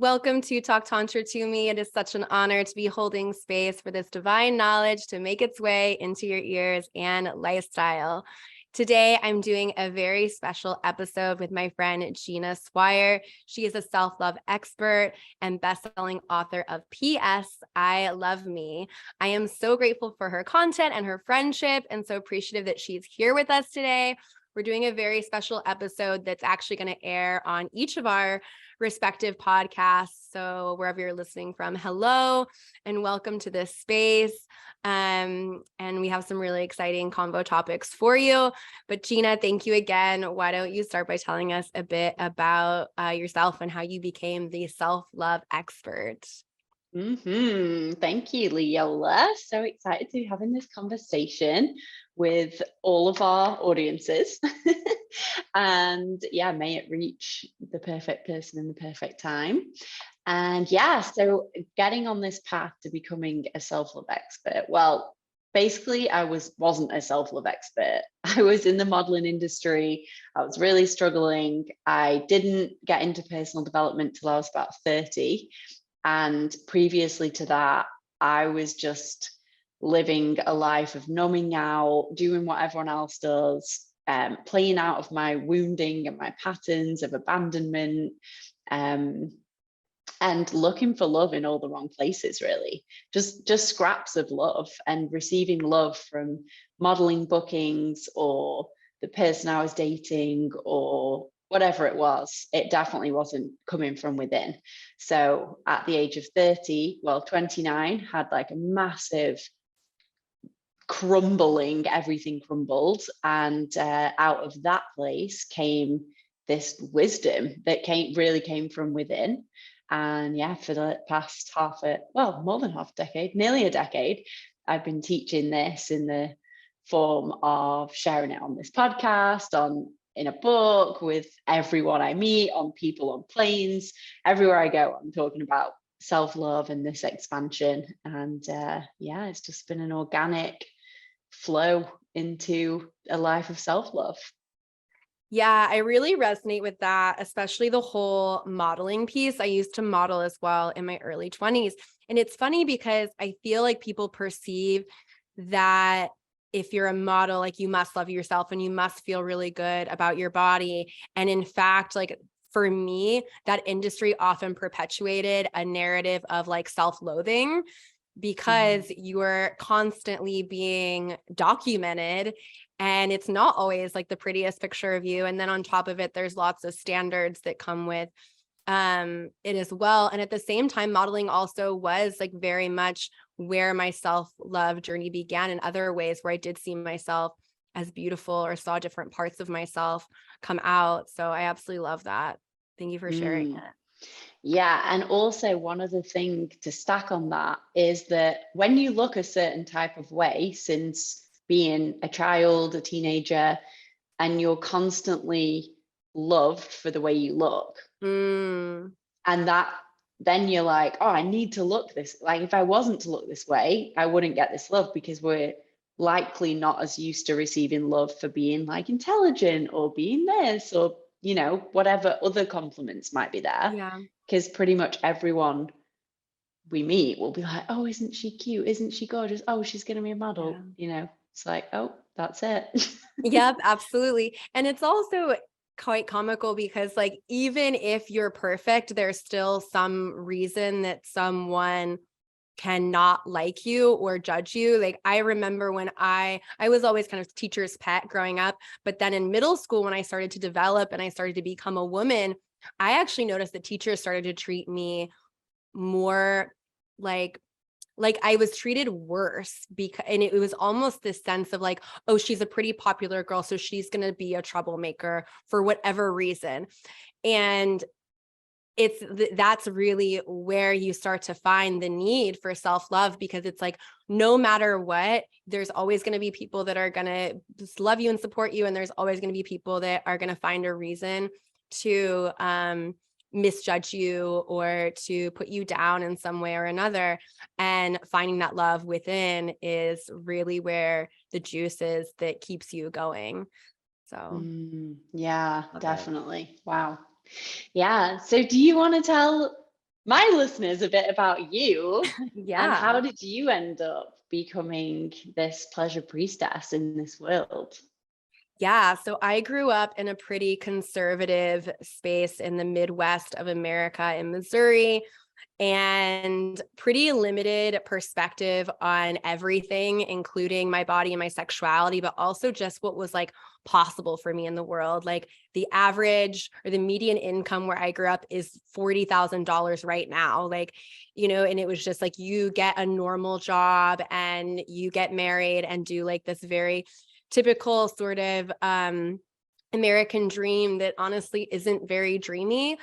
Welcome to Talk Tantra to Me. It is such an honor to be holding space for this divine knowledge to make its way into your ears and lifestyle. Today, I'm doing a very special episode with my friend Gina Swire. She is a self-love expert and best-selling author of P.S. I Love Me. I am so grateful for her content and her friendship, and so appreciative that she's here with us today. We're doing a very special episode that's actually going to air on each of our respective podcasts. So wherever you're listening from, hello and welcome to this space. And we have some really exciting convo topics for you. But Gina, thank you again. Why don't you start by telling us a bit about yourself and how you became the self-love expert? Thank you, Leola. So excited to be having this conversation with all of our audiences. And yeah, may it reach the perfect person in the perfect time. And yeah, so getting on this path to becoming a self-love expert. Well, basically, I wasn't a self-love expert. I was in the modeling industry. I was really struggling. I didn't get into personal development till I was about 30. And previously to that, I was just living a life of numbing out, doing what everyone else does, playing out of my wounding and my patterns of abandonment, and looking for love in all the wrong places, really. Just scraps of love and receiving love from modeling bookings or the person I was dating or whatever it was. It definitely wasn't coming from within. So at the age of 30, well, 29, had like a massive crumbling, everything crumbled. And out of that place came this wisdom that really came from within. And yeah, for the past more than half a decade, nearly a decade, I've been teaching this in the form of sharing it on this podcast, in a book, with everyone I meet, on people on planes, everywhere I go, I'm talking about self-love and this expansion. And yeah, it's just been an organic flow into a life of self-love. Yeah, I really resonate with that, especially the whole modeling piece. I used to model as well in my early 20s. And it's funny because I feel like people perceive that if you're a model, like you must love yourself and you must feel really good about your body. And in fact, like for me, that industry often perpetuated a narrative of like self-loathing because you are constantly being documented and it's not always like the prettiest picture of you. And then on top of it, there's lots of standards that come with it as well. And at the same time, modeling also was like very much where my self-love journey began in other ways where I did see myself as beautiful or saw different parts of myself come out. So I absolutely love that. Thank you for sharing it. Yeah. And also, one other thing to stack on that is that when you look a certain type of way, since being a child, a teenager, and you're constantly loved for the way you look, and that then you're like, oh, I need to look this, like if I wasn't to look this way, I wouldn't get this love, because we're likely not as used to receiving love for being like intelligent or being this, or whatever other compliments might be there. Yeah. Because pretty much everyone we meet will be like, oh, isn't she cute? Isn't she gorgeous? Oh, she's going to be a model. It's like, oh, that's it. Yep, absolutely. And it's also quite comical because like, even if you're perfect, there's still some reason that someone cannot like you or judge you. Like I remember when I was always kind of teacher's pet growing up, but then in middle school, when I started to develop and I started to become a woman, I actually noticed that teachers started to treat me more like I was treated worse, because and it was almost this sense of like, oh, she's a pretty popular girl, so she's going to be a troublemaker for whatever reason. And that's really where you start to find the need for self-love, because it's like, no matter what, there's always going to be people that are going to just love you and support you. And there's always going to be people that are going to find a reason to misjudge you or to put you down in some way or another. And finding that love within is really where the juice is that keeps you going. So Yeah, definitely. Wow. Yeah. So do you want to tell my listeners a bit about you and Yeah. how did you end up becoming this pleasure priestess in this world? Yeah. So I grew up in a pretty conservative space in the Midwest of America in Missouri, and pretty limited perspective on everything, including my body and my sexuality, but also just what was like possible for me in the world. Like the average or the median income where I grew up is $40,000 right now. Like, and it was just like you get a normal job and you get married and do like this very typical sort of American dream that honestly isn't very dreamy.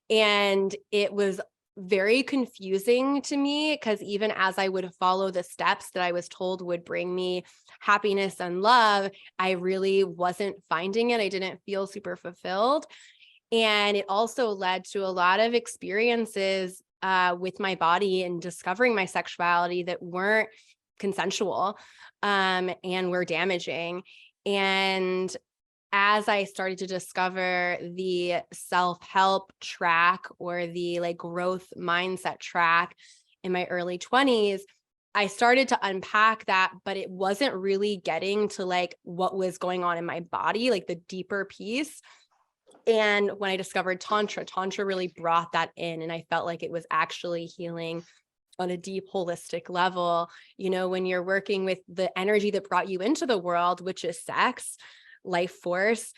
And it was very confusing to me because even as I would follow the steps that I was told would bring me happiness and love, I really wasn't finding it. I didn't feel super fulfilled. And it also led to a lot of experiences with my body and discovering my sexuality that weren't consensual and were damaging. And as I started to discover the self-help track or the like growth mindset track in my early 20s, I started to unpack that, but it wasn't really getting to like what was going on in my body, like the deeper piece. And when I discovered Tantra really brought that in. And I felt like it was actually healing on a deep holistic level. When you're working with the energy that brought you into the world, which is sex, life force,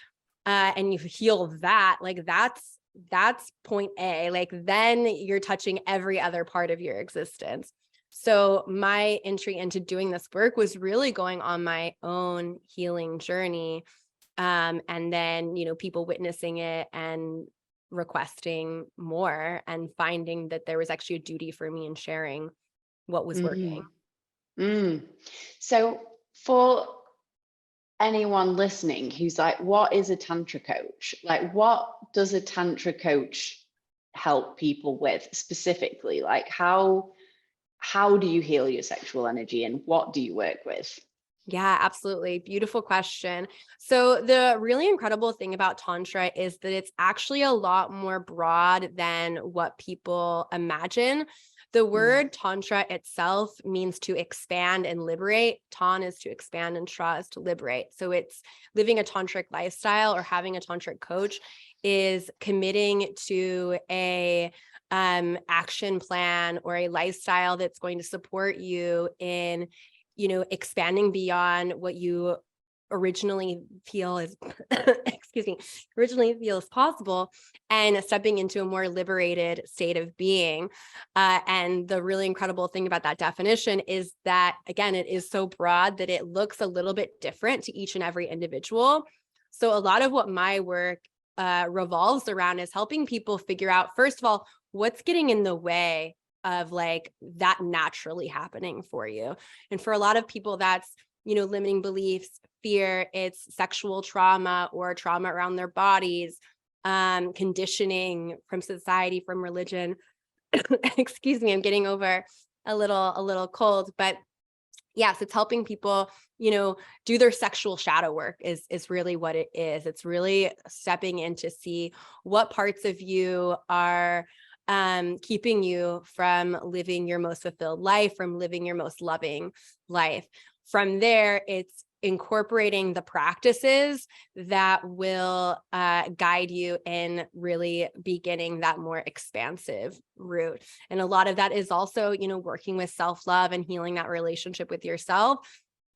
and you heal that, like that's point A. Like then you're touching every other part of your existence. So my entry into doing this work was really going on my own healing journey. And then, people witnessing it and requesting more and finding that there was actually a duty for me in sharing what was working. Mm, mm. So for anyone listening who's like, what is a tantra coach? Like, what does a tantra coach help people with specifically? Like, how do you heal your sexual energy and what do you work with? Yeah, absolutely. Beautiful question. So the really incredible thing about Tantra is that it's actually a lot more broad than what people imagine. The Mm, word Tantra itself means to expand and liberate. Tan is to expand and Tra is to liberate. So it's living a tantric lifestyle or having a tantric coach is committing to a action plan or a lifestyle that's going to support you in expanding beyond what you originally feel is, excuse me, originally feel is possible and stepping into a more liberated state of being. And the really incredible thing about that definition is that, again, it is so broad that it looks a little bit different to each and every individual. So a lot of what my work revolves around is helping people figure out, first of all, what's getting in the way of like that naturally happening for you. And for a lot of people, that's, limiting beliefs, fear, it's sexual trauma or trauma around their bodies, conditioning from society, from religion. Excuse me, I'm getting over a little cold, but yes, it's helping people, do their sexual shadow work is really what it is. It's really stepping in to see what parts of you are keeping you from living your most fulfilled life, from living your most loving life. From there, it's incorporating the practices that will guide you in really beginning that more expansive route. And a lot of that is also, working with self-love and healing that relationship with yourself.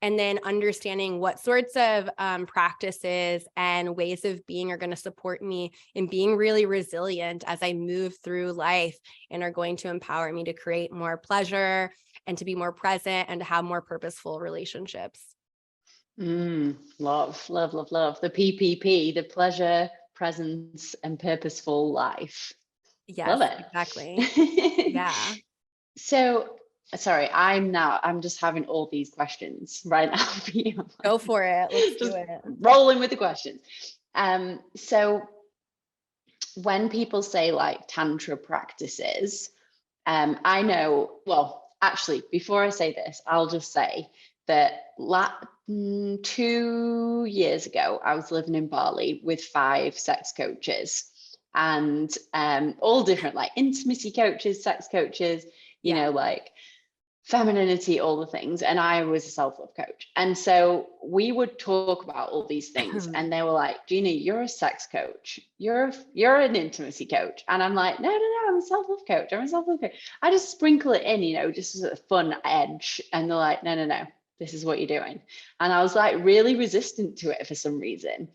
And then understanding what sorts of practices and ways of being are going to support me in being really resilient as I move through life and are going to empower me to create more pleasure and to be more present and to have more purposeful relationships. love, love, love, love. The PPP, the pleasure, presence, and purposeful life. Yes, Love exactly. it. Yeah. So, sorry, I'm just having all these questions right now for you. Go for it. Let's do Just it. rolling with the questions. So when people say like tantra practices, I know, well, actually, before I say this, I'll just say that 2 years ago, I was living in Bali with 5 sex coaches. and all different, like intimacy coaches, sex coaches, you know, like femininity, all the things. And I was a self-love coach. And so we would talk about all these things. And they were like, Gina, you're a sex coach. You're an intimacy coach. And I'm like, no, I'm a self-love coach. I'm a self-love coach. I just sprinkle it in, you know, just as a fun edge. And they're like, no, this is what you're doing. And I was like really resistant to it for some reason.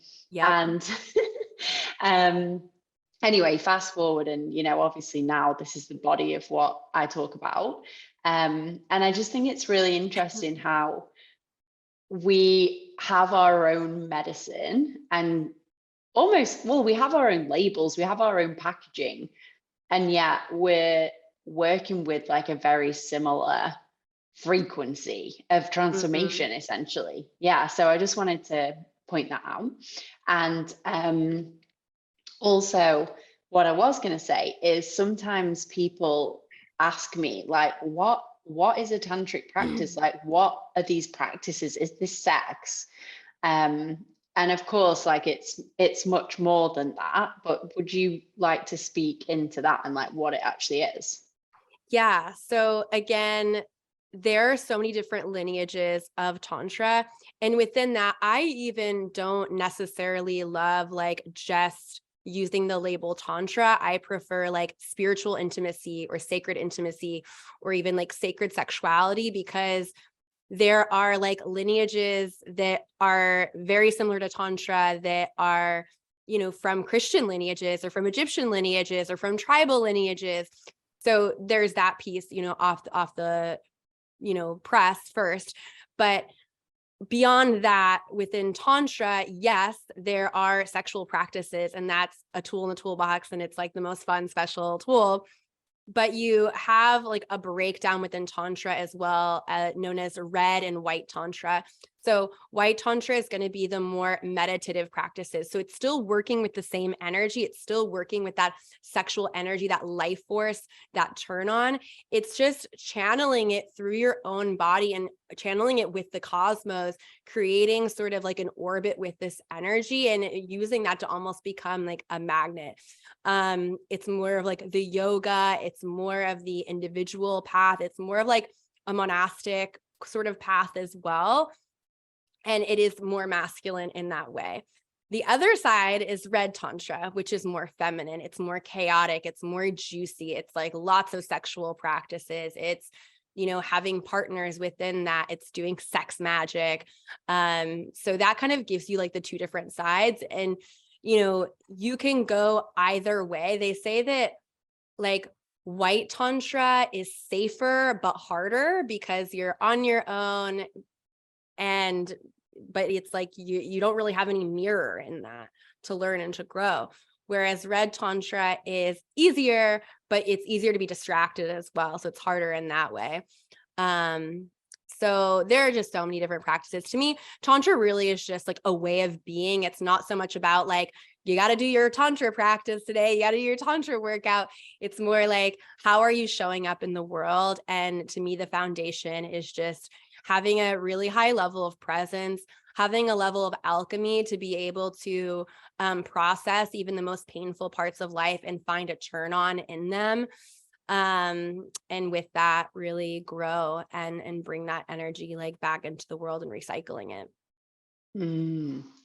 And anyway, fast forward, and, you know, obviously now this is the body of what I talk about. And I just think it's really interesting how we have our own medicine, and almost, well, we have our own labels, we have our own packaging, and yet we're working with like a very similar frequency of transformation, essentially. Yeah. So I just wanted to point that out. And also, what I was going to say is sometimes people ask me, like, what is a tantric practice? Like, what are these practices? Is this sex? And of course, like, it's much more than that. But would you like to speak into that and like what it actually is? Yeah. So again, there are so many different lineages of Tantra. And within that, I even don't necessarily love like just using the label Tantra. I prefer like spiritual intimacy or sacred intimacy, or even like sacred sexuality, because there are like lineages that are very similar to Tantra that are, you know, from Christian lineages or from Egyptian lineages or from tribal lineages. So there's that piece, you know, off the, you know, press first. But beyond that, within Tantra, yes, there are sexual practices, and that's a tool in the toolbox, and it's like the most fun, special tool. But you have like a breakdown within Tantra as well, known as red and white Tantra. So white Tantra is going to be the more meditative practices. So it's still working with the same energy. It's still working with that sexual energy, that life force, that turn on. It's just channeling it through your own body and channeling it with the cosmos, creating sort of like an orbit with this energy and using that to almost become like a magnet. It's more of like the yoga. It's more of the individual path. It's more of like a monastic sort of path as well. And it is more masculine in that way. The other side is red Tantra, which is more feminine. It's more chaotic. It's more juicy. It's like lots of sexual practices. It's, you know, having partners within that. It's doing sex magic. So that kind of gives you like the two different sides. And, you know, you can go either way. They say that like white Tantra is safer, but harder because you're on your own, but it's like you don't really have any mirror in that to learn and to grow. Whereas red Tantra is easier, but it's easier to be distracted as well. So it's harder in that way. So there are just so many different practices. To me, Tantra really is just like a way of being. It's not so much about like, you got to do your Tantra practice today. You got to do your Tantra workout. It's more like, how are you showing up in the world? And to me, the foundation is just having a really high level of presence, having a level of alchemy to be able to process even the most painful parts of life and find a turn on in them. And with that, really grow and bring that energy like back into the world and recycling it.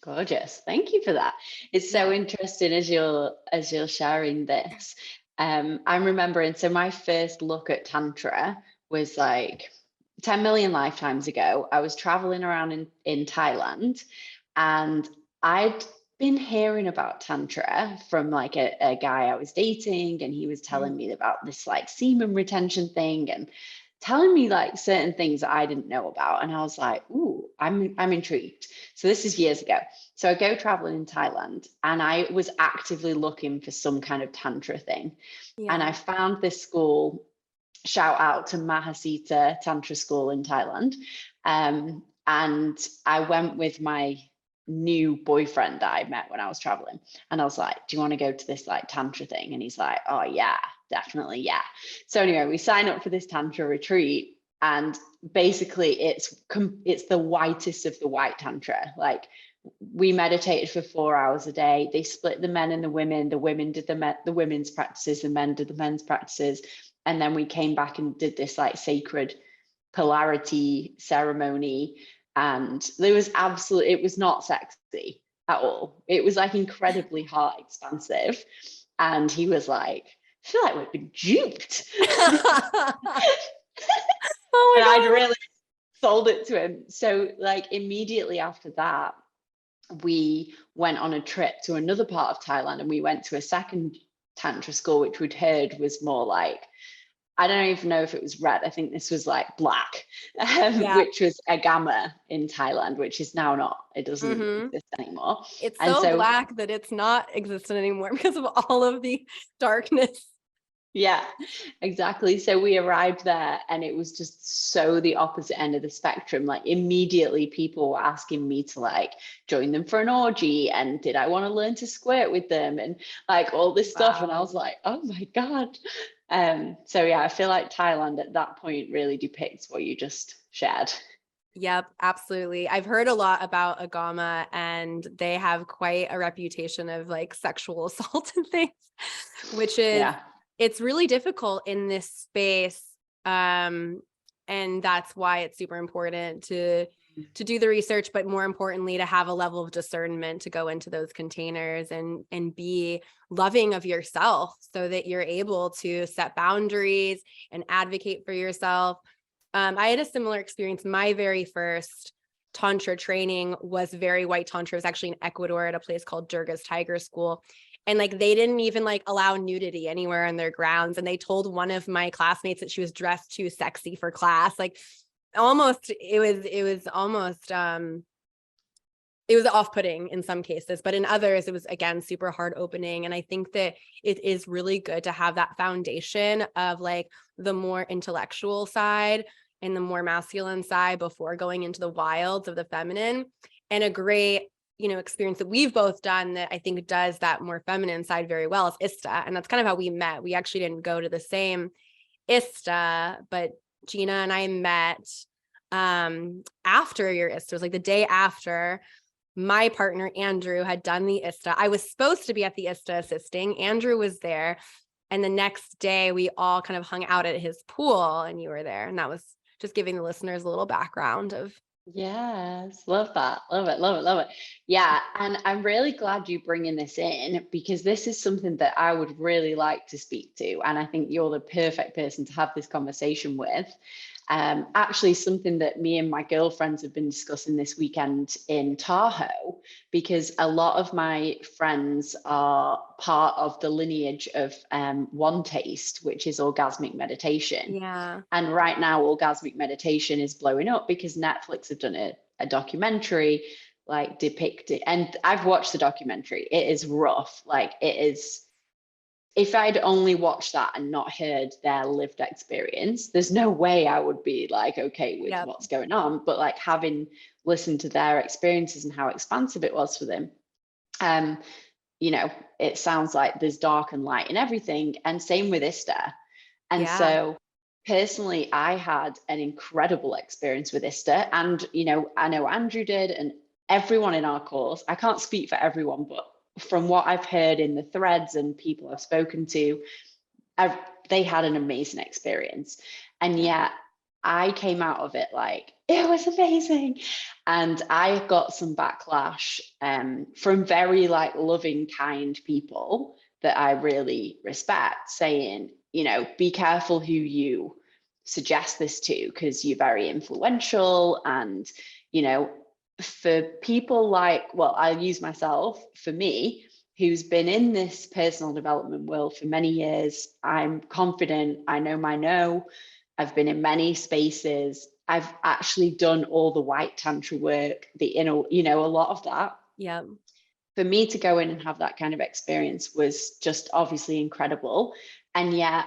Gorgeous. Thank you for that. It's so interesting as you're sharing this. I'm remembering, so my first look at Tantra was like 10 million lifetimes ago. I was traveling around in Thailand, and I'd been hearing about Tantra from like a guy I was dating, and he was telling me about this like semen retention thing and telling me like certain things that I didn't know about. And I was like, ooh, I'm intrigued. So this is years ago. So I go traveling in Thailand, and I was actively looking for some kind of Tantra thing. And I found this school. Shout out to Mahasita Tantra School in Thailand. And I went with my new boyfriend that I met when I was traveling. And I was like, do you want to go to this like Tantra thing? And he's like, oh yeah, definitely. Yeah. So anyway, we sign up for this Tantra retreat. And basically it's the whitest of the white Tantra. Like We meditated for 4 hours a day. They split the men and the women. The women did the women's practices, the men did the men's practices. And then we came back and did this like sacred polarity ceremony. And there was it was not sexy at all. It was like incredibly heart expansive. And he was like, I feel like we've been duped. Oh my And God. I'd really sold it to him. So like immediately after that, we went on a trip to another part of Thailand, and we went to a second Tantra school, which we'd heard was more like, I don't even know if it was red. I think this was like black, Yeah. which was Agama in Thailand, which is now not, it doesn't exist anymore. It's And so so, black that it's not existent anymore because of all of the darkness. yeah, exactly. So we arrived there and it was just so the opposite end of the spectrum. Like immediately people were asking me to like join them for an orgy, and did I want to learn to squirt with them, and like all this stuff. And I was like, oh my God. So yeah, I feel like Thailand at that point really depicts what you just shared. Yep, absolutely. I've heard a lot about Agama, and they have quite a reputation of like sexual assault and things, which is, Yeah. it's really difficult in this space. And that's why it's super important to do the research, but more importantly, to have a level of discernment to go into those containers and be loving of yourself so that you're able to set boundaries and advocate for yourself. I had a similar experience. My very first Tantra training was very white Tantra. It was actually in Ecuador at a place called Durga's Tiger School. And like, they didn't even like allow nudity anywhere on their grounds. And they told one of my classmates that she was dressed too sexy for class. Like almost, it was almost, it was off-putting in some cases, but in others, it was again, super hard opening. And I think that it is really good to have that foundation of like the more intellectual side and the more masculine side before going into the wilds of the feminine. And a great, experience that we've both done that I think does that more feminine side very well is ISTA. And that's kind of how we met. We actually didn't go to the same ISTA, but Gina and I met after your ISTA. It was like the day after. My partner, Andrew, had done the ISTA. I was supposed to be at the ISTA assisting. Andrew was there. And the next day we all kind of hung out at his pool and you were there. And that was just giving the listeners a little background of. Yes, love that. Love it, love it, love it. Yeah, and I'm really glad you bringing this in, because this is something that I would really like to speak to. And I think you're the perfect person to have this conversation with. Actually, something that me and my girlfriends have been discussing this weekend in Tahoe, because a lot of my friends are part of the lineage of One Taste, which is orgasmic meditation. Yeah. And right now, orgasmic meditation is blowing up because Netflix have done a documentary like depicting, and I've watched the documentary. It is rough. Like it is, if I'd only watched that and not heard their lived experience, there's no way I would be like, okay with what's going on. But like having listened to their experiences and how expansive it was for them, it sounds like there's dark and light in everything. And same with ISTA. And so personally, I had an incredible experience with ISTA. And, I know Andrew did, and everyone in our course. I can't speak for everyone, but from what I've heard in the threads and people I've spoken to, they had an amazing experience. And yet I came out of it like, it was amazing. And I got some backlash from very like loving, kind people that I really respect, saying, be careful who you suggest this to, because you're very influential. And, for people like, well, I'll use myself, for me, who's been in this personal development world for many years, I'm confident, I know my no, I've been in many spaces, I've actually done all the white tantra work, the inner, a lot of that. Yeah. For me to go in and have that kind of experience was just obviously incredible. And yet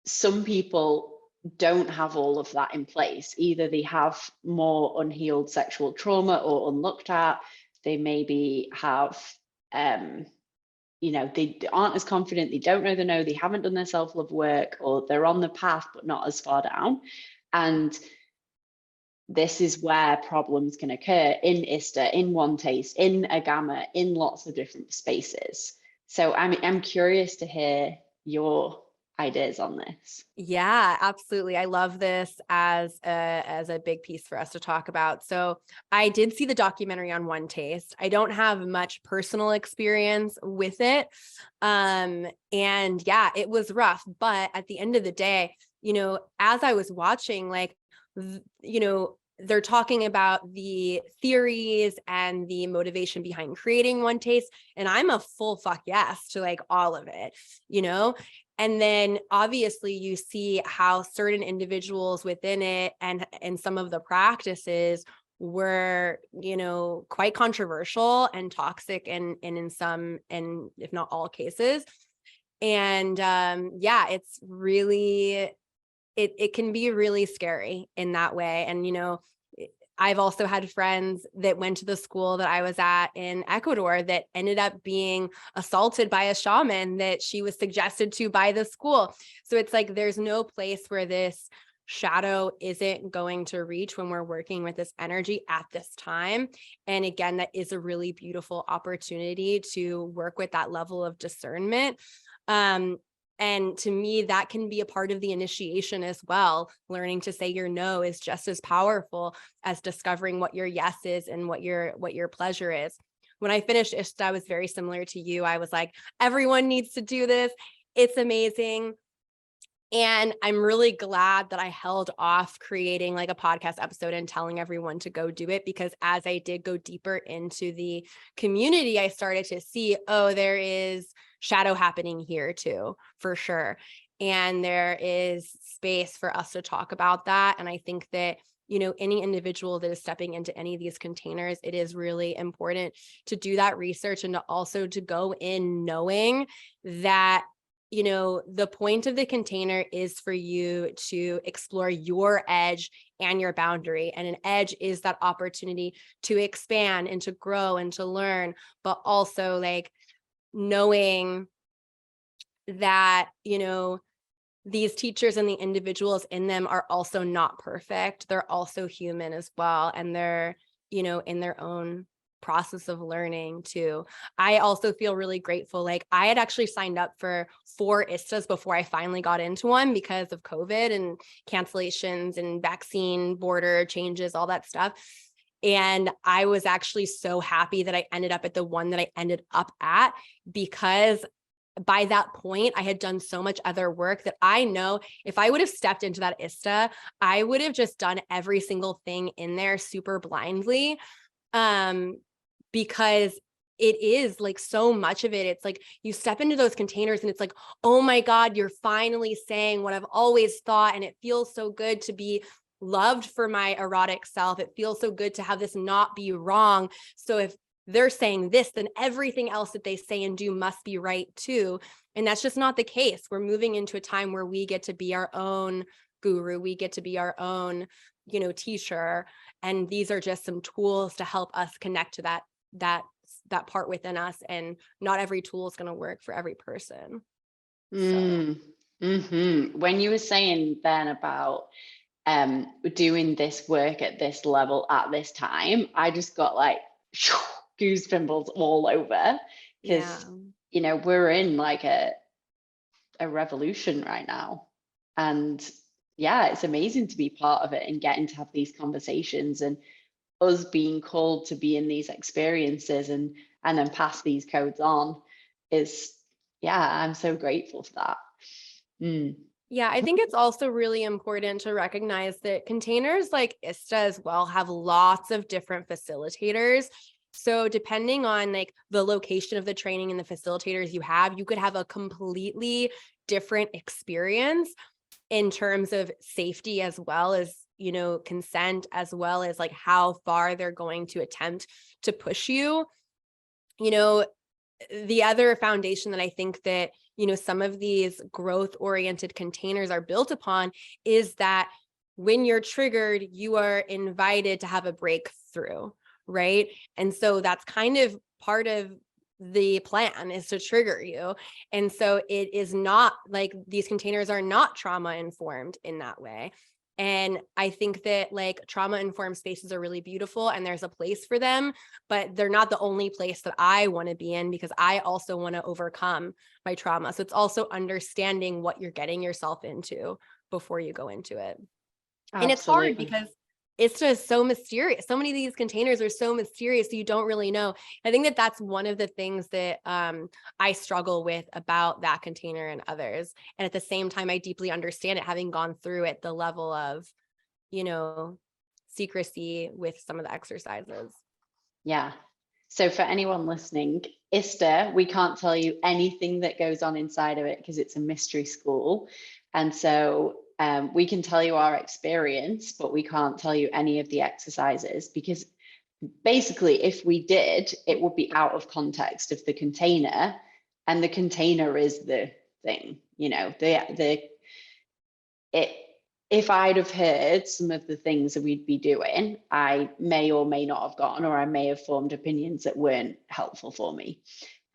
some people don't have all of that in place. Either they have more unhealed sexual trauma or unlooked at, they maybe have they aren't as confident, they don't know the no, they haven't done their self-love work, or they're on the path but not as far down. And this is where problems can occur in ISTA, in one taste, in Agama, in lots of different spaces. So I'm curious to hear your ideas on this. Yeah, absolutely. I love this as a big piece for us to talk about. So I did see the documentary on One Taste. I don't have much personal experience with it. And yeah, it was rough. But at the end of the day, as I was watching, like, they're talking about the theories and the motivation behind creating One Taste. And I'm a full fuck yes to like all of it, And then obviously you see how certain individuals within it and some of the practices were, quite controversial and toxic and in some, and if not all cases. And yeah, it's really, it can be really scary in that way. And, I've also had friends that went to the school that I was at in Ecuador that ended up being assaulted by a shaman that she was suggested to by the school. So it's like, there's no place where this shadow isn't going to reach when we're working with this energy at this time. And again, that is a really beautiful opportunity to work with that level of discernment. And to me, that can be a part of the initiation as well. Learning to say your no is just as powerful as discovering what your yes is and what your pleasure is. When I finished ISTA, I was very similar to you. I was like, everyone needs to do this. It's amazing. And I'm really glad that I held off creating like a podcast episode and telling everyone to go do it, because as I did go deeper into the community, I started to see, oh, there is shadow happening here too, for sure. And there is space for us to talk about that. And I think that, any individual that is stepping into any of these containers, it is really important to do that research and to also to go in knowing that the point of the container is for you to explore your edge and your boundary. And an edge is that opportunity to expand and to grow and to learn, but also like knowing that, these teachers and the individuals in them are also not perfect. They're also human as well. And they're, in their own process of learning too. I also feel really grateful. Like I had actually signed up for 4 ISTAs before I finally got into one because of COVID and cancellations and vaccine border changes, all that stuff. And I was actually so happy that I ended up at the one that I ended up at, because by that point, I had done so much other work that I know if I would have stepped into that ISTA, I would have just done every single thing in there super blindly. Because it is like so much of it. It's like you step into those containers and it's like, oh my God, you're finally saying what I've always thought. And it feels so good to be loved for my erotic self. It feels so good to have this not be wrong. So if they're saying this, then everything else that they say and do must be right too. And that's just not the case. We're moving into a time where we get to be our own guru. We get to be our own, teacher. And these are just some tools to help us connect to that part within us. And not every tool is going to work for every person. When you were saying then about doing this work at this level at this time, I just got like goosebumps all over, because we're in like a revolution right now, and yeah, it's amazing to be part of it and getting to have these conversations, and us being called to be in these experiences and then pass these codes on is, yeah, I'm so grateful for that. Yeah, I think it's also really important to recognize that containers like ISTA as well have lots of different facilitators. So depending on like the location of the training and the facilitators you could have a completely different experience in terms of safety, as well as, consent, as well as like how far they're going to attempt to push you. The other foundation that I think that, some of these growth-oriented containers are built upon is that when you're triggered, you are invited to have a breakthrough, right? And so that's kind of part of the plan, is to trigger you. And so it is not like these containers are not trauma informed in that way. And I think that like trauma-informed spaces are really beautiful and there's a place for them, but they're not the only place that I want to be in, because I also want to overcome my trauma. So it's also understanding what you're getting yourself into before you go into it. And it's hard Absolutely. because it's just so mysterious. So many of these containers are so mysterious, so you don't really know. I think that that's one of the things that I struggle with about that container and others. And at the same time, I deeply understand it, having gone through it, the level of, you know, secrecy with some of the exercises. Yeah. So for anyone listening, ISTA, we can't tell you anything that goes on inside of it because it's a mystery school. And so we can tell you our experience, but we can't tell you any of the exercises, because basically if we did, it would be out of context of the container, and the container is the thing, you know, it, if I'd have heard some of the things that we'd be doing, I may or may not have gotten, or I may have formed opinions that weren't helpful for me.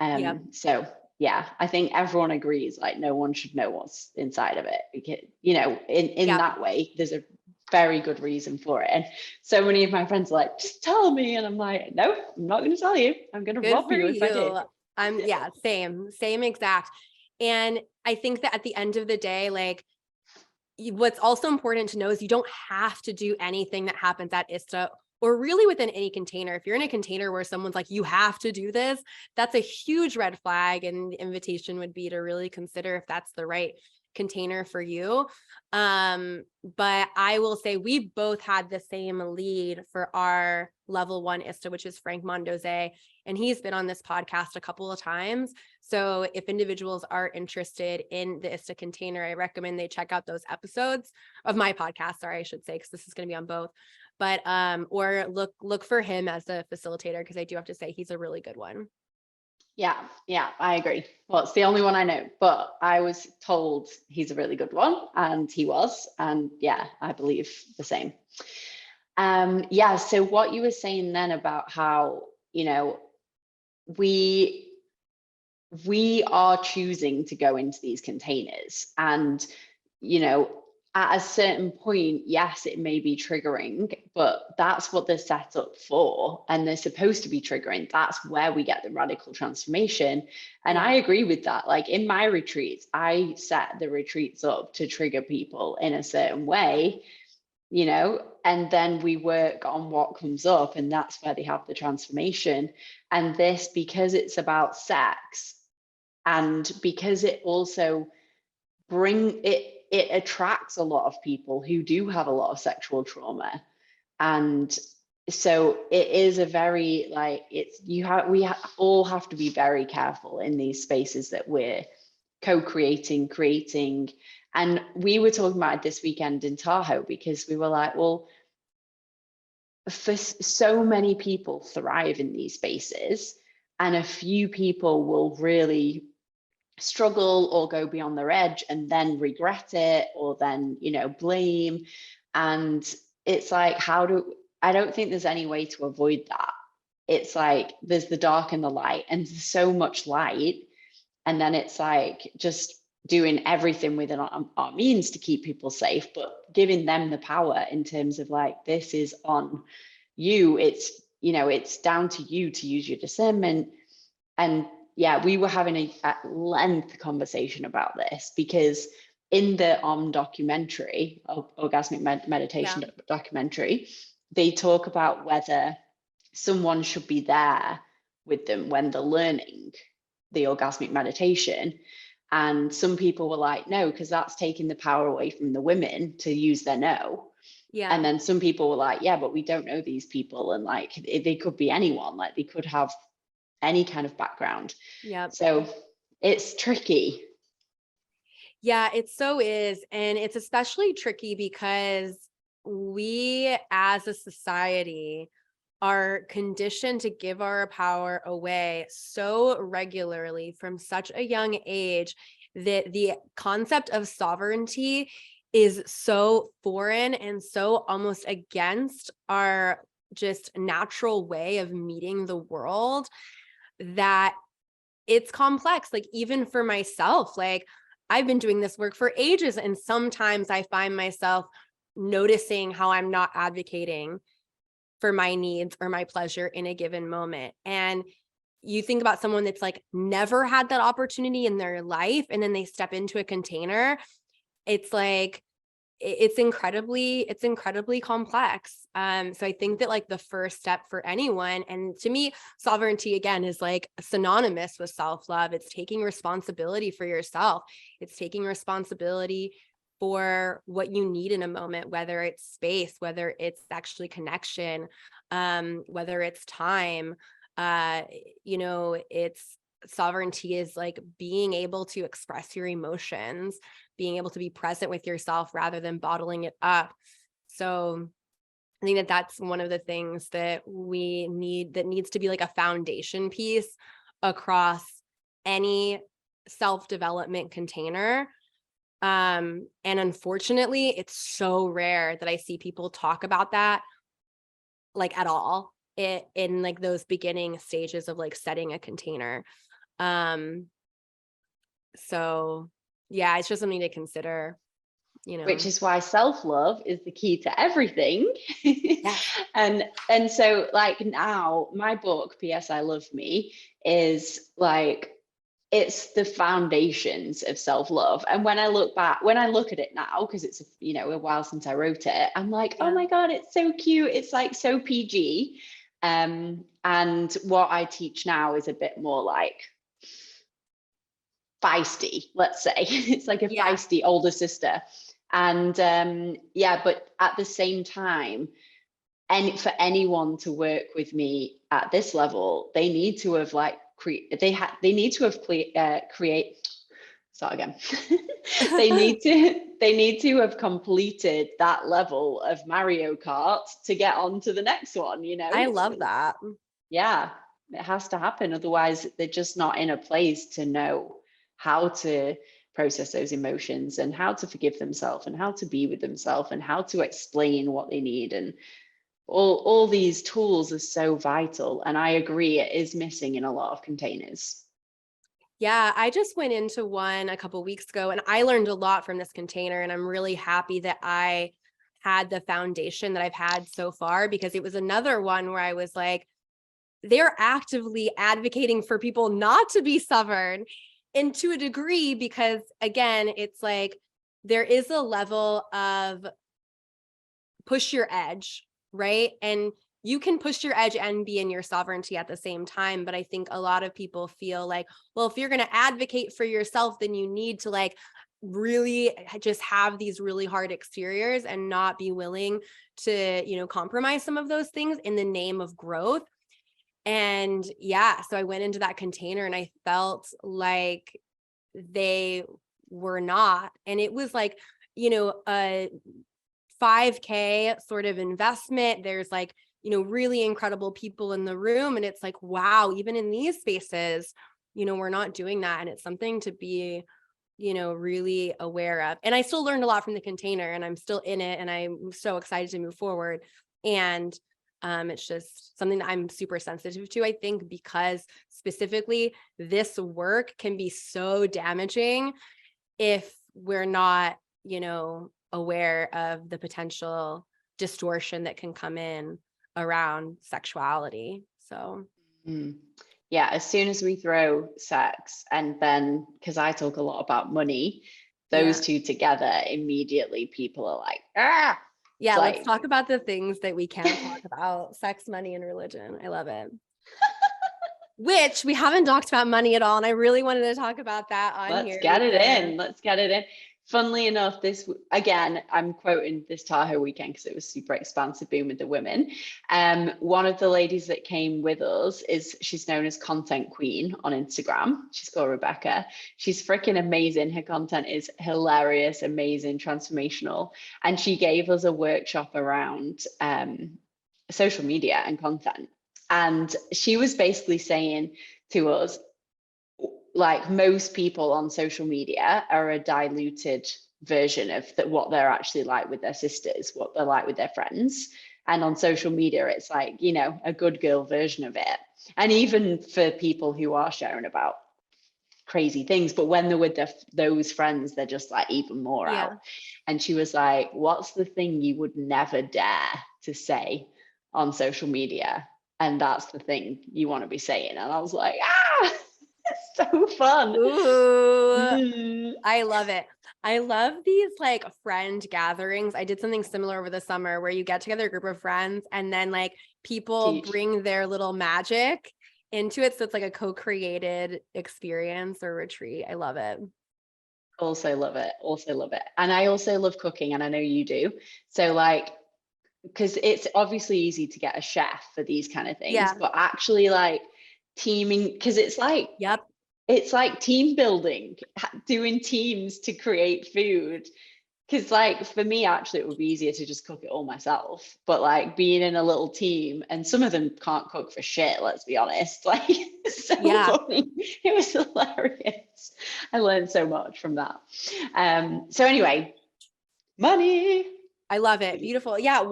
Yep. So yeah, I think everyone agrees, like no one should know what's inside of it, because, you know, in Yep. that way, there's a very good reason for it. And so many of my friends are like, just tell me. And I'm like, no, I'm not going to tell you. I'm going to Good rob for you if I do. you. Yeah, same exact. And I think that at the end of the day, like, what's also important to know is you don't have to do anything that happens at ISTA or really within any container. If you're in a container where someone's like, you have to do this, that's a huge red flag. And the invitation would be to really consider if that's the right container for you. But I will say we both had the same lead for our level 1 ISTA, which is Frank Mondoze, and he's been on this podcast a couple of times. So if individuals are interested in the ISTA container, I recommend they check out those episodes of my podcast. Sorry, I should say, because this is going to be on both. But or look for him as a facilitator, because I do have to say he's a really good one. Yeah, I agree. Well, it's the only one I know, but I was told he's a really good one, and he was, and yeah, I believe the same. Yeah, so what you were saying then about how, you know, we are choosing to go into these containers, and, you know, at a certain point, yes, it may be triggering, but that's what they're set up for, and they're supposed to be triggering. That's where we get the radical transformation. And Yeah. I agree with that. Like in my retreats, I set the retreats up to trigger people in a certain way, you know, and then we work on what comes up, and that's where they have the transformation. And this, because it's about sex, and because it also it attracts a lot of people who do have a lot of sexual trauma. And so it is a very, like, it's, all have to be very careful in these spaces that we're co-creating, creating. And we were talking about it this weekend in Tahoe, because we were like, well, for so many people thrive in these spaces, and a few people will really struggle or go beyond their edge and then regret it, or then, you know, blame. And it's like, I don't think there's any way to avoid that. It's like there's the dark and the light, and there's so much light, and then it's like just doing everything within our means to keep people safe, but giving them the power in terms of like, this is on you. It's, you know, it's down to you to use your discernment. And yeah, we were having a at length conversation about this, because in the documentary, orgasmic meditation documentary, they talk about whether someone should be there with them when they're learning the orgasmic meditation. And some people were like, no, because that's taking the power away from the women to use their no. Yeah. And then some people were like, yeah, but we don't know these people, and like they could be anyone, like they could have any kind of background. Yeah. So it's tricky. Yeah, it so is. And it's especially tricky because we as a society are conditioned to give our power away so regularly from such a young age that the concept of sovereignty is so foreign and so almost against our just natural way of meeting the world, that it's complex. Like even for myself, like I've been doing this work for ages, and sometimes I find myself noticing how I'm not advocating for my needs or my pleasure in a given moment. And you think about someone that's like never had that opportunity in their life, and then they step into a container. It's like, it's incredibly complex. So I think that like the first step for anyone, and to me, sovereignty again is like synonymous with self-love. It's taking responsibility for yourself. It's taking responsibility for what you need in a moment, whether it's space, whether it's actually connection, whether it's time. It's sovereignty is like being able to express your emotions, being able to be present with yourself rather than bottling it up. So I think that that's one of the things that we need, that needs to be like a foundation piece across any self-development container. And unfortunately, it's so rare that I see people talk about that like at all in like those beginning stages of like setting a container. So yeah, it's just something to consider, Which is why self-love is the key to everything. Yes. and so like now my book, P.S. I Love Me, is like, it's the foundations of self-love. And when I look at it now, because it's a while since I wrote it, I'm like, oh my God, it's so cute. It's like so PG. And what I teach now is a bit more like feisty, let's say. It's like a feisty older sister. And but at the same time, and for anyone to work with me at this level, they need to have like they need to have start again. they need to have completed that level of Mario Kart to get on to the next one, I love that. Yeah, it has to happen. Otherwise, they're just not in a place to know how to process those emotions and how to forgive themselves and how to be with themselves and how to explain what they need. And all these tools are so vital. And I agree, it is missing in a lot of containers. Yeah, I just went into one a couple of weeks ago and I learned a lot from this container, and I'm really happy that I had the foundation that I've had so far, because it was another one where I was like, they're actively advocating for people not to be stubborn, and to a degree, because again, it's like there is a level of push your edge, right? And you can push your edge and be in your sovereignty at the same time. But I think a lot of people feel like, well, if you're going to advocate for yourself, then you need to like really just have these really hard exteriors and not be willing to, compromise some of those things in the name of growth. And yeah, so I went into that container and I felt like they were not. And it was like, a 5K sort of investment. There's like, really incredible people in the room. And it's like, wow, even in these spaces, we're not doing that. And it's something to be, really aware of. And I still learned a lot from the container, and I'm still in it, and I'm so excited to move forward. And it's just something that I'm super sensitive to, I think, because specifically this work can be so damaging if we're not, aware of the potential distortion that can come in around sexuality. So yeah, as soon as we throw sex, and then because I talk a lot about money, those two together, immediately people are like, ah. Yeah, let's talk about the things that we can't talk about: sex, money, and religion. I love it. Which we haven't talked about money at all, and I really wanted to talk about that on here. Let's get it in. Funnily enough, this, again, I'm quoting this Tahoe weekend because it was super expansive, being with the women. One of the ladies that came with us she's known as Content Queen on Instagram. She's called Rebecca. She's freaking amazing. Her content is hilarious, amazing, transformational. And she gave us a workshop around social media and content. And she was basically saying to us, like, most people on social media are a diluted version of what they're actually like with their sisters, what they're like with their friends. And on social media, it's like, a good girl version of it. And even for people who are sharing about crazy things. But when they're with those friends, they're just like even more Yeah. out. And she was like, what's the thing you would never dare to say on social media? And that's the thing you want to be saying. And I was like, it's so fun. Ooh, I love it. I love these like friend gatherings. I did something similar over the summer where you get together a group of friends and then like people Teach. bring their little magic into it. So it's like a co-created experience or retreat. I love it. Also love it. Also love it. And I also love cooking, and I know you do. So like, because it's obviously easy to get a chef for these kind of things, Yeah. but actually like teaming, because Yep. it's like team building, doing teams to create food. Because like for me, actually, it would be easier to just cook it all myself. But like being in a little team, and some of them can't cook for shit, let's be honest. Like it's so Yeah. funny. It was hilarious. I learned so much from that. So anyway, money. I love it. Beautiful. Yeah.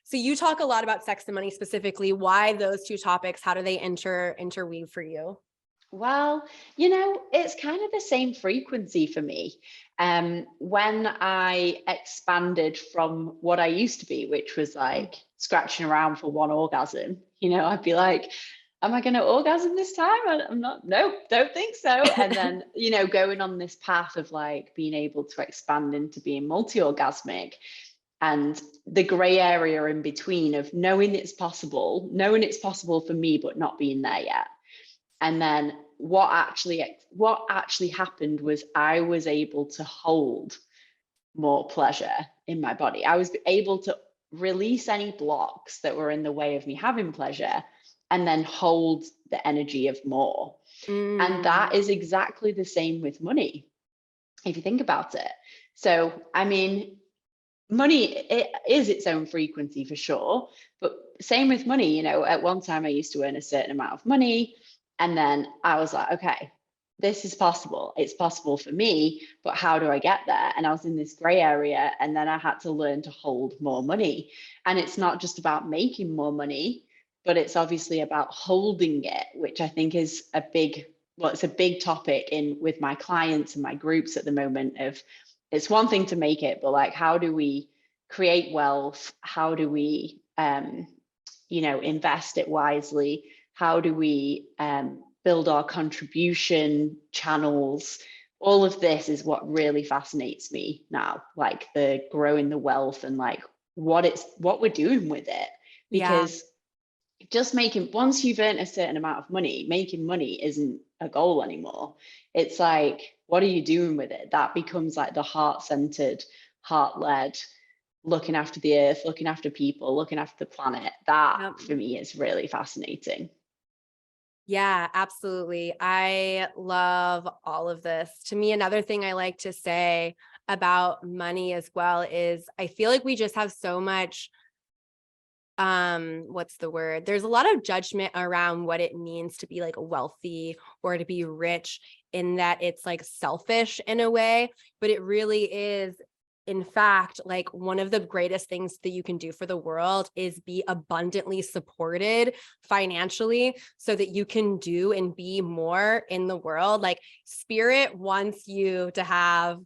So you talk a lot about sex and money specifically. Why those two topics? How do they interweave for you? Well, it's kind of the same frequency for me. When I expanded from what I used to be, which was like scratching around for one orgasm, I'd be like, am I going to orgasm this time? I'm not, no, don't think so. And then, going on this path of like being able to expand into being multi-orgasmic, and the gray area in between of knowing it's possible for me, but not being there yet. And then what actually happened was I was able to hold more pleasure in my body. I was able to release any blocks that were in the way of me having pleasure, and then hold the energy of more. And that is exactly the same with money, if you think about it. So, I mean, money, it is its own frequency for sure, but same with money. At one time I used to earn a certain amount of money, and then I was like, okay, this is possible, it's possible for me, but how do I get there? And I was in this gray area, and then I had to learn to hold more money. And it's not just about making more money, but it's obviously about holding it, which I think is it's a big topic in with my clients and my groups at the moment. Of it's one thing to make it, but like, how do we create wealth? How do we, invest it wisely? How do we build our contribution channels? All of this is what really fascinates me now, like the growing the wealth and like what we're doing with it. Yeah. Because just once you've earned a certain amount of money, making money isn't a goal anymore. It's like, what are you doing with it? That becomes like the heart-centered, heart-led, looking after the earth, looking after people, looking after the planet. That Yep. for me is really fascinating. Yeah, absolutely. I love all of this. To me, another thing I like to say about money as well is I feel like we just have so much what's the word? There's a lot of judgment around what it means to be like wealthy or to be rich, in that it's like selfish in a way, but it really is. In fact, like one of the greatest things that you can do for the world is be abundantly supported financially so that you can do and be more in the world. Like spirit wants you to have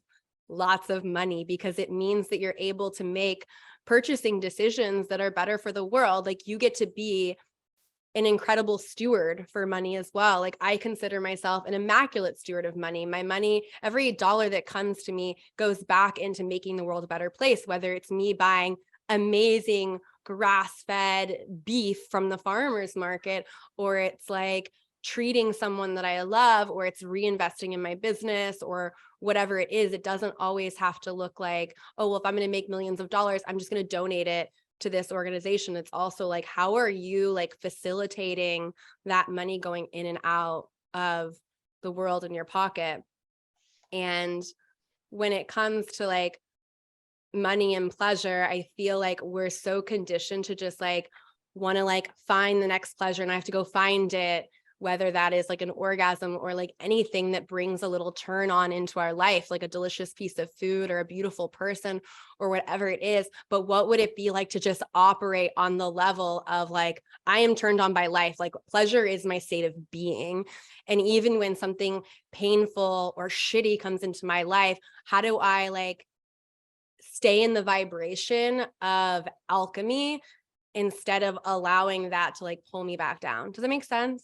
lots of money because it means that you're able to make purchasing decisions that are better for the world. Like you get to be an incredible steward for money as well. Like I consider myself an immaculate steward of money. My money, every dollar that comes to me goes back into making the world a better place, whether it's me buying amazing grass-fed beef from the farmer's market, or it's like treating someone that I love, or it's reinvesting in my business, or whatever it is. It doesn't always have to look like, oh, well, if I'm going to make millions of dollars, I'm just going to donate it to this organization. It's also like, how are you like facilitating that money going in and out of the world in your pocket? And when it comes to like money and pleasure, I feel like we're so conditioned to just like want to like find the next pleasure, and I have to go find it whether that is like an orgasm or like anything that brings a little turn on into our life, like a delicious piece of food or a beautiful person or whatever it is. But what would it be like to just operate on the level of like, I am turned on by life, like pleasure is my state of being. And even when something painful or shitty comes into my life, how do I like stay in the vibration of alchemy instead of allowing that to like pull me back down? Does that make sense?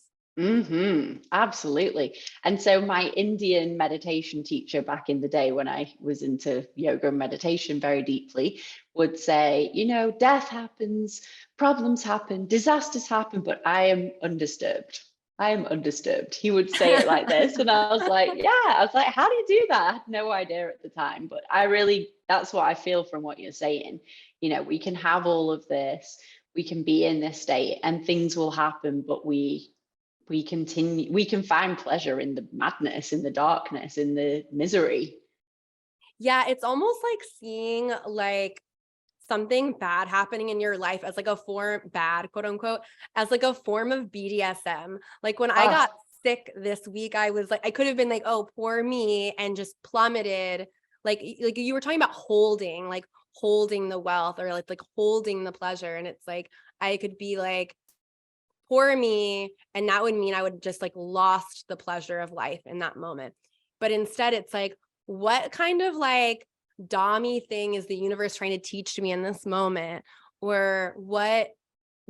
Absolutely. And so my Indian meditation teacher back in the day, when I was into yoga and meditation very deeply, would say, death happens, problems happen, disasters happen, but I am undisturbed. I am undisturbed. He would say it like this. And I was like, how do you do that? I had no idea at the time, but that's what I feel from what you're saying. We can have all of this, we can be in this state and things will happen, but we can find pleasure in the madness, in the darkness, in the misery. Yeah, it's almost like seeing like something bad happening in your life as like a form, bad, quote unquote, as like a form of BDSM. Like when I got sick this week, I was like, I could have been like, oh, poor me, and just plummeted. Like you were talking about holding the wealth or like holding the pleasure. And it's like, I could be like, poor me, and that would mean I would just like lost the pleasure of life in that moment. But instead it's like, what kind of like dommy thing is the universe trying to teach to me in this moment, or what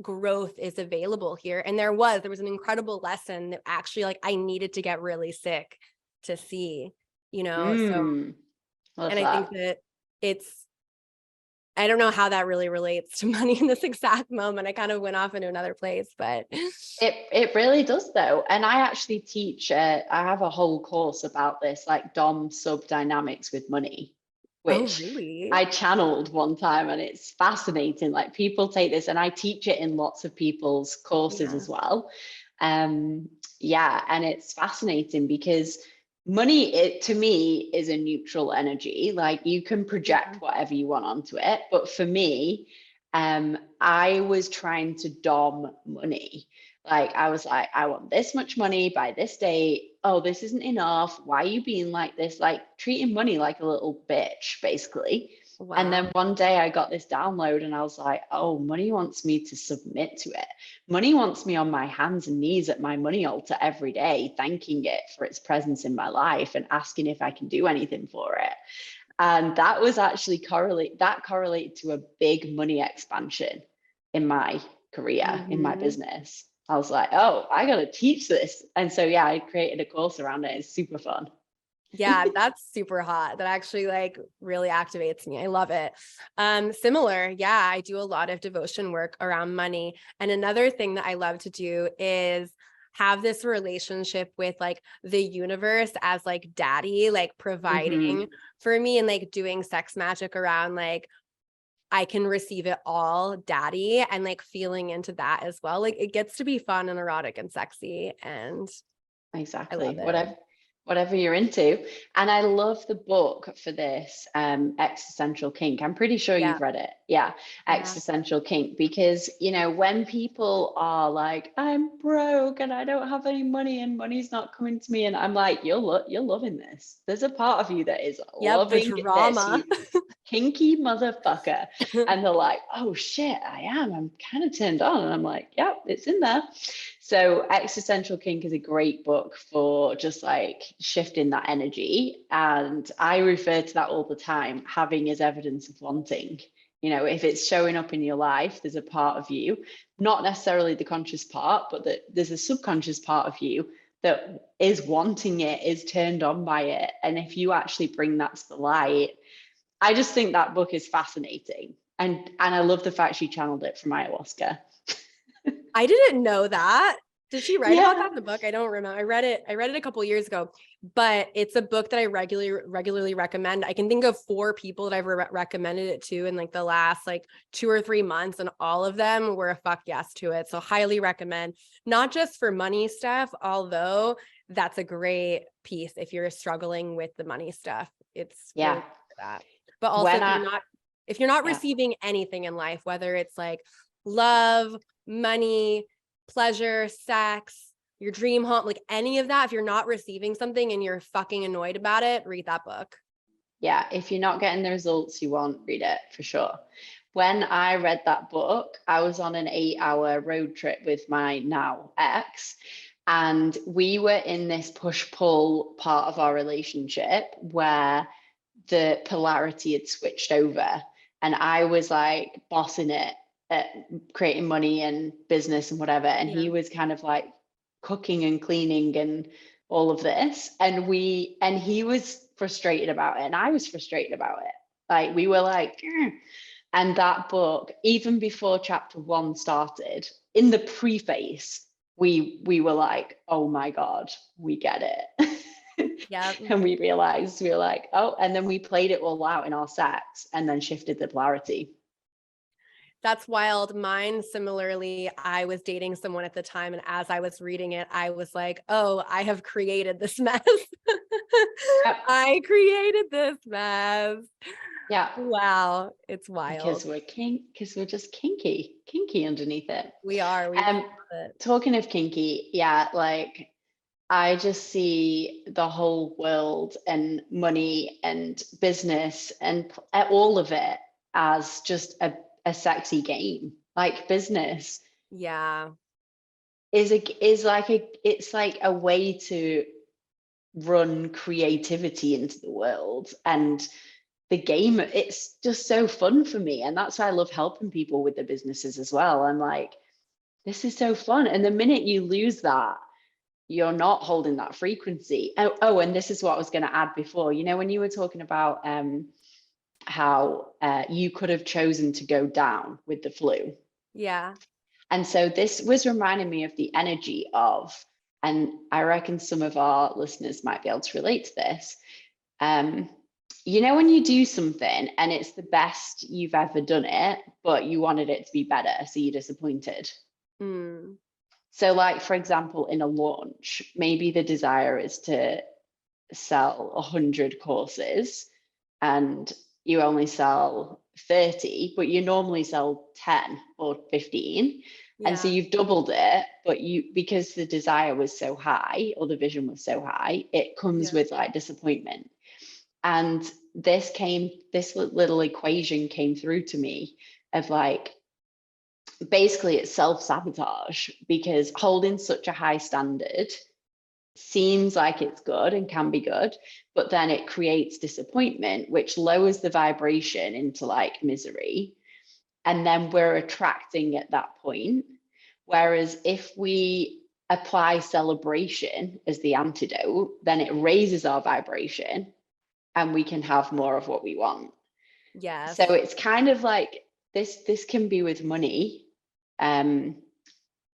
growth is available here? And there was an incredible lesson that actually like I needed to get really sick to see, so, Love and I think that. that I don't know how that really relates to money in this exact moment. I kind of went off into another place, but It really does though. And I actually teach, I have a whole course about this, like Dom sub dynamics with money, oh, which really? I channeled one time, and it's fascinating. Like people take this, and I teach it in lots of people's courses Yeah. as well. And it's fascinating because money, it to me is a neutral energy. Like you can project whatever you want onto it, but for me, I was trying to dom money. Like I was like, I want this much money by this date. Oh, this isn't enough. Why are you being like this? Like treating money like a little bitch, basically. And Wow. then one day I got this download and I was like, oh, money wants me to submit to it. Money wants me on my hands and knees at my money altar every day, thanking it for its presence in my life and asking if I can do anything for it. And that was actually correlated to a big money expansion in my career, in my business. I was like, oh, I got to teach this. And so, yeah, I created a course around it. It's super fun. Yeah, that's super hot. That actually like really activates me. I love it. Similar. Yeah, I do a lot of devotion work around money. And another thing that I love to do is have this relationship with like the universe as like daddy, like providing for me, and like doing sex magic around like I can receive it all daddy, and like feeling into that as well. Like it gets to be fun and erotic and sexy, and I love Exactly. it. Whatever you're into. And I love the book for this, Existential Kink. I'm pretty sure Yeah. you've read it. Yeah, Yeah. Existential Kink. Because, when people are like, I'm broke and I don't have any money and money's not coming to me, and I'm like, you're loving this. There's a part of you that is Yep. The loving this, drama. you kinky motherfucker. And they're like, oh shit, I'm kind of turned on. And I'm like, yep, it's in there. So Existential Kink is a great book for just like shifting that energy. And I refer to that all the time. Having is evidence of wanting. If it's showing up in your life, there's a part of you, not necessarily the conscious part, but that there's a subconscious part of you that is wanting it, is turned on by it. And if you actually bring that to the light, I just think that book is fascinating. And I love the fact she channeled it from ayahuasca. I didn't know that. Did she write about Yeah. that in the book? I don't remember. I read it a couple years ago, but it's a book that I regularly recommend. I can think of 4 people that I've recommended it to in like the last like 2 or 3 months, and all of them were a fuck yes to it. So highly recommend, not just for money stuff, although that's a great piece if you're struggling with the money stuff. It's really Yeah. good for that. But also When if you're not yeah. receiving anything in life, whether it's like love, money, pleasure, sex, your dream home, like any of that, if you're not receiving something and you're fucking annoyed about it, read that book. Yeah, if you're not getting the results you want, read it for sure. When I read that book, I was on an 8-hour road trip with my now ex, and we were in this push-pull part of our relationship where the polarity had switched over, and I was like bossing it at creating money and business and whatever, and he was kind of like cooking and cleaning and all of this, and he was frustrated about it and I was frustrated about it. Like we were like, and that book, even before chapter 1 started, in the preface, we were like, oh my God, we get it. Yeah. And we realized, we were like, oh, and then we played it all out in our sex and then shifted the polarity. That's wild. Mine, similarly, I was dating someone at the time, and as I was reading it, I was like, oh, I have created this mess. Yep. I created this mess. Yeah. Wow. It's wild. Because we're just kinky underneath it. We are. We love it. Talking of kinky, yeah, like I just see the whole world and money and business and all of it as just a sexy game. Like business Yeah. is like a way to run creativity into the world, and the game, it's just so fun for me, and that's why I love helping people with their businesses as well. I'm like, this is so fun, and the minute you lose that, you're not holding that frequency. Oh, and this is what I was going to add before, you know, when you were talking about how you could have chosen to go down with the flu. Yeah. And so this was reminding me of the energy of, and I reckon some of our listeners might be able to relate to this. You know, when you do something and it's the best you've ever done it, but you wanted it to be better, so you're disappointed. Mm. So like, for example, in a launch, maybe the desire is to sell 100 courses and you only sell 30, but you normally sell 10 or 15. Yeah. And so you've doubled it, but because the desire was so high or the vision was so high, it comes with like disappointment. And this little equation came through to me of like, basically it's self-sabotage, because holding such a high standard seems like it's good and can be good, but then it creates disappointment, which lowers the vibration into like misery. And then we're attracting at that point. Whereas if we apply celebration as the antidote, then it raises our vibration and we can have more of what we want. Yes. So it's kind of like this can be with money,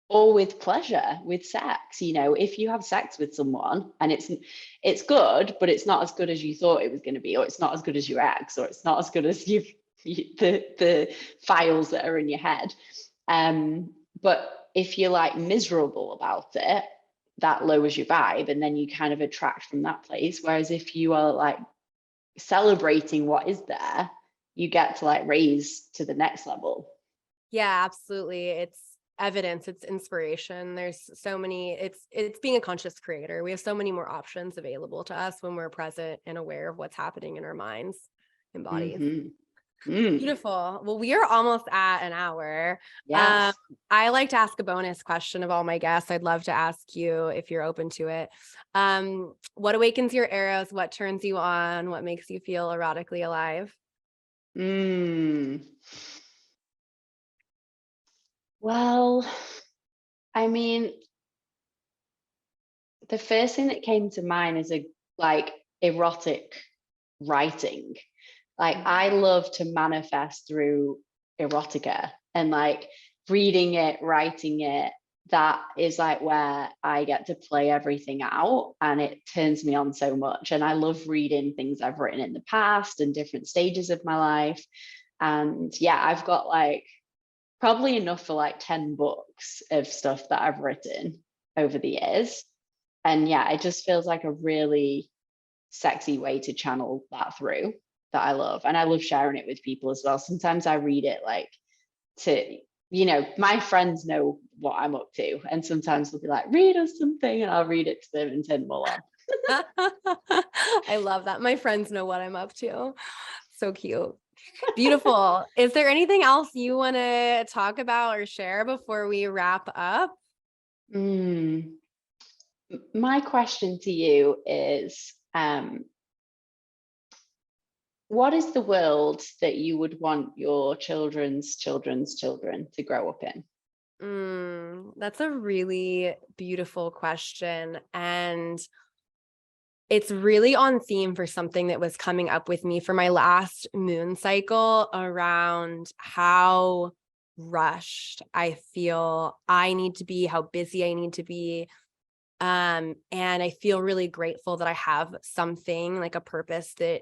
or with pleasure, with sex. You know, if you have sex with someone and it's good, but it's not as good as you thought it was going to be, or it's not as good as your ex, or it's not as good as the files that are in your head. But if you're like miserable about it, that lowers your vibe, and then you kind of attract from that place. Whereas if you are like celebrating what is there, you get to like raise to the next level. Yeah, absolutely. It's evidence, it's inspiration. There's so many, it's being a conscious creator. We have so many more options available to us when we're present and aware of what's happening in our minds and bodies. Beautiful. Well, we are almost at an hour. Yes. I like to ask a bonus question of all my guests. I'd love to ask you if you're open to it. What awakens your eros? What turns you on? What makes you feel erotically alive? Well, I mean, the first thing that came to mind is like erotic writing. Like I love to manifest through erotica, and like reading it, writing it, that is like where I get to play everything out, and it turns me on so much. And I love reading things I've written in the past and different stages of my life. And yeah, I've got like probably enough for like 10 books of stuff that I've written over the years. And yeah, it just feels like a really sexy way to channel that through, that I love. And I love sharing it with people as well. Sometimes I read it like to you know, my friends know what I'm up to, and sometimes they'll be like, read us something, and I'll read it to them and turn them all on. I love that. My friends know what I'm up to. So cute. Beautiful. Is there anything else you want to talk about or share before we wrap up? My question to you is, what is the world that you would want your children's children's children to grow up in? That's a really beautiful question. And it's really on theme for something that was coming up with me for my last moon cycle around how rushed I feel I need to be, how busy I need to be. And I feel really grateful that I have something like a purpose that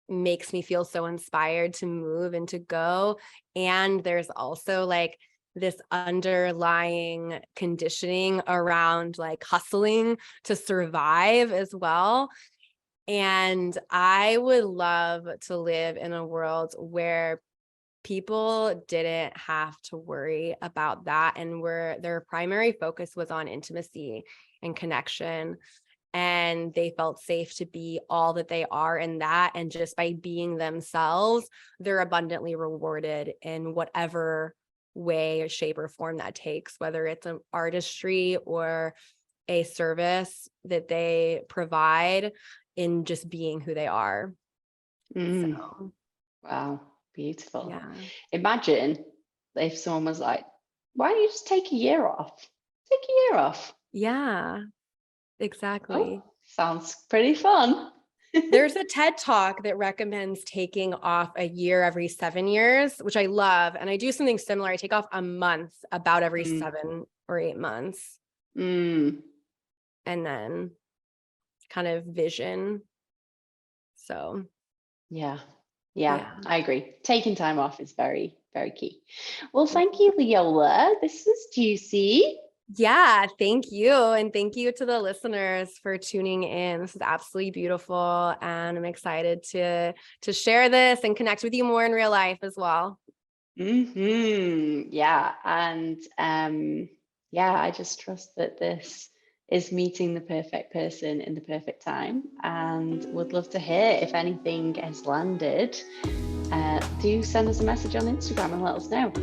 makes me feel so inspired to move and to go. And there's also like this underlying conditioning around like hustling to survive as well. And I would love to live in a world where people didn't have to worry about that and where their primary focus was on intimacy and connection, and they felt safe to be all that they are in that, and just by being themselves they're abundantly rewarded in whatever way, shape, or form that takes, whether it's an artistry or a service that they provide in just being who they are. So Wow, beautiful. yeah. Imagine if someone was like, why don't you just take a year off? Take a year off. Yeah, exactly. Oh, sounds pretty fun. There's a TED Talk that recommends taking off a year every 7 years, which I love. And I do something similar. I take off a month about every 7 or 8 months. Mm. And then kind of vision. So Yeah, yeah. I agree. Taking time off is very, very key. Well, thank you, Leola. This was juicy. Yeah, thank you. And thank you to the listeners for tuning in. This is absolutely beautiful. And I'm excited to share this and connect with you more in real life as well. Yeah, and I just trust that this is meeting the perfect person in the perfect time, and would love to hear if anything has landed. Do send us a message on Instagram and let us know.